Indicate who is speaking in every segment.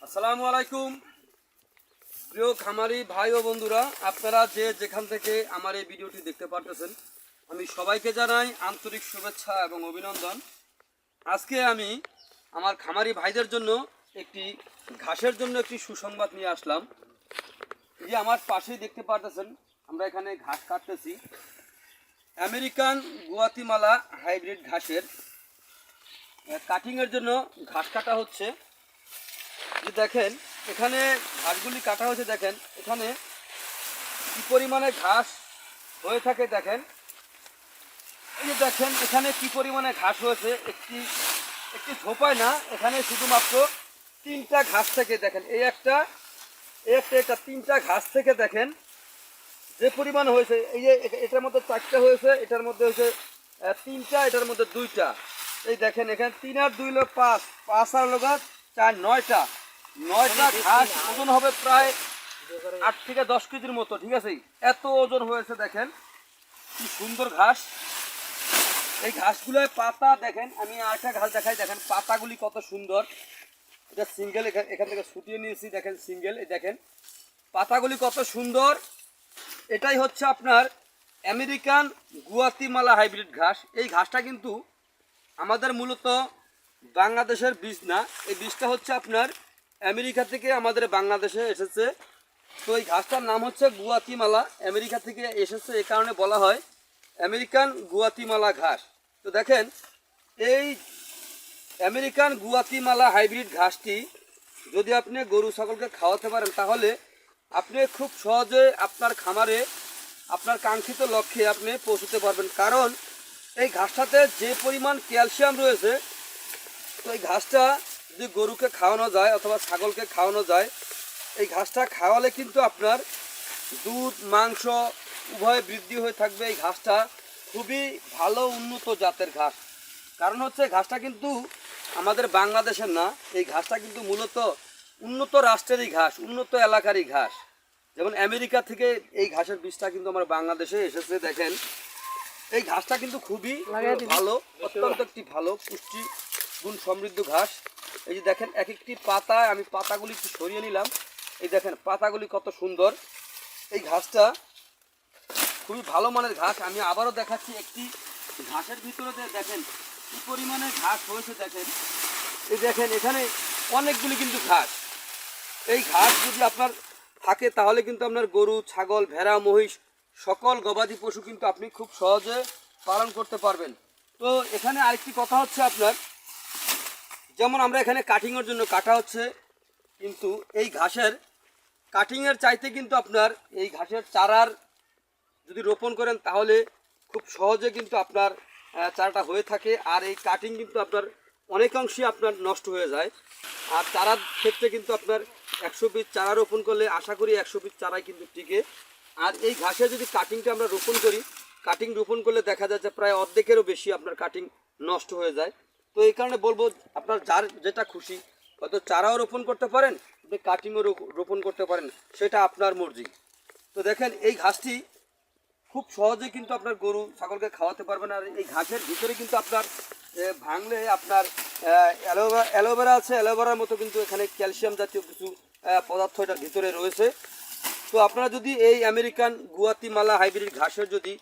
Speaker 1: আসসালামু আলাইকুম প্রিয় খামারি ভাই ও বন্ধুরা, আপনারা যে যেখান থেকে আমার এই ভিডিওটি দেখতে পারতেছেন, আমি সবাইকে জানাই আন্তরিক শুভেচ্ছা এবং অভিনন্দন। আজকে আমি আমার খামারি ভাইদের জন্য একটি ঘাসের জন্য একটি সুসংবাদ নিয়ে আসলাম। এই যে আমার পাশেই দেখতে পারতেছেন, আমরা এখানে ঘাস কাটতেছি। আমেরিকান গুয়াতিমালা হাইব্রিড ঘাসের কাটিংয়ের জন্য ঘাস কাটা হচ্ছে। যে দেখেন এখানে ঘাসগুলি কাটা হয়েছে, দেখেন এখানে কি পরিমাণে ঘাস হয়ে থাকে। দেখেন এই যে দেখেন এখানে কি পরিমাণে ঘাস হয়েছে, একটি ঝোপায় না, এখানে শুধুমাত্র তিনটা ঘাস থেকে দেখেন এই একটা তিনটা ঘাস থেকে দেখেন যে পরিমাণ হয়েছে। এই যে এটার মধ্যে চারটা হয়েছে, এটার মধ্যে হয়েছে তিনটা, এটার মধ্যে দুইটা। এই দেখেন এখানে 3 আর 2 হলো 5, 5 আর হলো 4, 9টা ঘাস। ওজন হবে প্রায় 8 থেকে 10 কেজির মতো, ঠিক আছে? এত ওজন হয়েছে। দেখেন কি সুন্দর ঘাস। এই ঘাসগুলোর পাতা দেখেন, আমি আরেকটা ঘাস দেখাই, দেখেন পাতাগুলি কত সুন্দর। এটা সিঙ্গেল, এখান থেকে ছুটিয়ে নিয়েছি, দেখেন সিঙ্গেল। এই দেখেন পাতাগুলি কত সুন্দর। এটাই হচ্ছে আপনার আমেরিকান গুয়াতিমালা হাইব্রিড ঘাস। এই ঘাসটা কিন্তু আমাদের মূলত বাংলাদেশের বীজ না, এই বীজটা হচ্ছে আপনার আমেরিকা থেকে আমাদের বাংলাদেশে এসেছে। তো এই ঘাসটার নাম হচ্ছে গুয়াতিমালা, আমেরিকা থেকে এসেছে, এই কারণে বলা হয় আমেরিকান গুয়াতিমালা ঘাস। তো দেখেন এই আমেরিকান গুয়াতিমালা হাইব্রিড ঘাসটি যদি আপনি গরু ছাগলকে খাওয়াতে পারেন, তাহলে আপনি খুব সহজে আপনার খামারে আপনার কাঙ্ক্ষিত লক্ষ্যে আপনি পৌঁছতে পারবেন। কারণ এই ঘাসটাতে যে পরিমাণ ক্যালসিয়াম রয়েছে, তো এই ঘাসটা যদি গরুকে খাওয়ানো যায় অথবা ছাগলকে খাওয়ানো যায়, এই ঘাসটা খাওয়ালে কিন্তু আপনার দুধ মাংস উভয় বৃদ্ধি হয়ে থাকবে। এই ঘাসটা খুবই ভালো উন্নত জাতের ঘাস। কারণ হচ্ছে ঘাসটা কিন্তু আমাদের বাংলাদেশের না, এই ঘাসটা কিন্তু মূলত উন্নত রাষ্ট্রেরই ঘাস, উন্নত এলাকারই ঘাস। যেমন আমেরিকা থেকে এই ঘাসের বীজটা কিন্তু আমার বাংলাদেশে এসেছে। দেখেন এই ঘাসটা কিন্তু খুবই ভালো, অত্যন্ত একটি ভালো পুষ্টি গুণ সমৃদ্ধ ঘাস। এই যে দেখেন এক একটি পাতা, আমি পাতাগুলি একটু সরিয়ে নিলাম। এই দেখেন পাতাগুলি কত সুন্দর। এই ঘাসটা খুবই ভালো মানের ঘাস। আমি আবারও দেখাচ্ছি, একটি ঘাসের ভিতরে দেখেন কি পরিমাণে ঘাস হয়েছে। দেখেন এই দেখেন এখানে অনেকগুলি কিন্তু ঘাস। এই ঘাস যদি আপনার থাকে তাহলে কিন্তু আপনার গরু ছাগল ভেড়া মহিষ সকল গবাদি পশু কিন্তু আপনি খুব সহজে পালন করতে পারবেন। তো এখানে আরেকটি কথা হচ্ছে আপনার, যেমন আমরা এখানে কাটিংয়ের জন্য কাটা হচ্ছে, কিন্তু এই ঘাসের কাটিংয়ের চাইতে কিন্তু আপনার এই ঘাসের চারার যদি রোপণ করেন তাহলে খুব সহজে কিন্তু আপনার চারাটা হয়ে থাকে। আর এই কাটিং কিন্তু আপনার অনেকাংশে আপনার নষ্ট হয়ে যায়। আর চারার ক্ষেত্রে কিন্তু আপনার 100 পিস চারা রোপণ করলে আশা করি 100 পিস চারাই কিন্তু টিকে। আর এই ঘাসে যদি কাটিংটা আমরা রোপণ করি, কাটিং রোপণ করলে দেখা যাচ্ছে প্রায় অর্ধেকেরও বেশি আপনার কাটিং নষ্ট হয়ে যায়। তো এই কারণে বলবো আপনার যার যেটা খুশি, হয়তো চারাও রোপণ করতে পারেন, আপনি কাটিংও রোপণ করতে পারেন, সেটা আপনার মর্জি। তো দেখেন এই ঘাসটি খুব সহজে কিন্তু আপনার গরু ছাগলকে খাওয়াতে পারবেন। আর এই ঘাসের ভিতরে কিন্তু আপনার ভাঙলে আপনার অ্যালোভেরা আছে, অ্যালোভেরার মতো কিন্তু এখানে ক্যালসিয়াম জাতীয় কিছু পদার্থ এটার ভিতরে রয়েছে। তো আপনারা যদি এই আমেরিকান গুয়াতিমালা হাইব্রিড ঘাসের যদি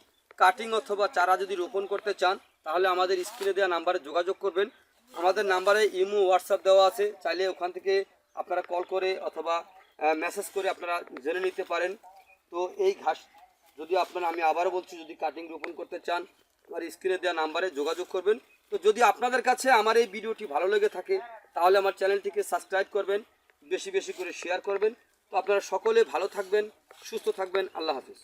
Speaker 1: কাটিং অথবা চারা যদি রোপণ করতে চান, তাহলে আমাদের স্ক্রিনে দেওয়া নাম্বারে যোগাযোগ করবেন। আমাদের নাম্বারে ইমো হোয়াটসঅ্যাপ দেওয়া আছে, চাইলে ওখান থেকে আপনারা কল করে অথবা মেসেজ করে আপনারা জেনে নিতে পারেন। তো এই ঘাস যদি আপনারা, আমি আবারও বলছি, যদি কাটিং রোপণ করতে চান আমার স্ক্রিনে দেওয়া নাম্বারে যোগাযোগ করবেন। তো যদি আপনাদের কাছে আমার এই ভিডিওটি ভালো লেগে থাকে তাহলে আমার চ্যানেলটিকে সাবস্ক্রাইব করবেন, বেশি বেশি করে শেয়ার করবেন। তো আপনারা সকলে ভালো থাকবেন, সুস্থ থাকবেন। আল্লাহ হাফিজ।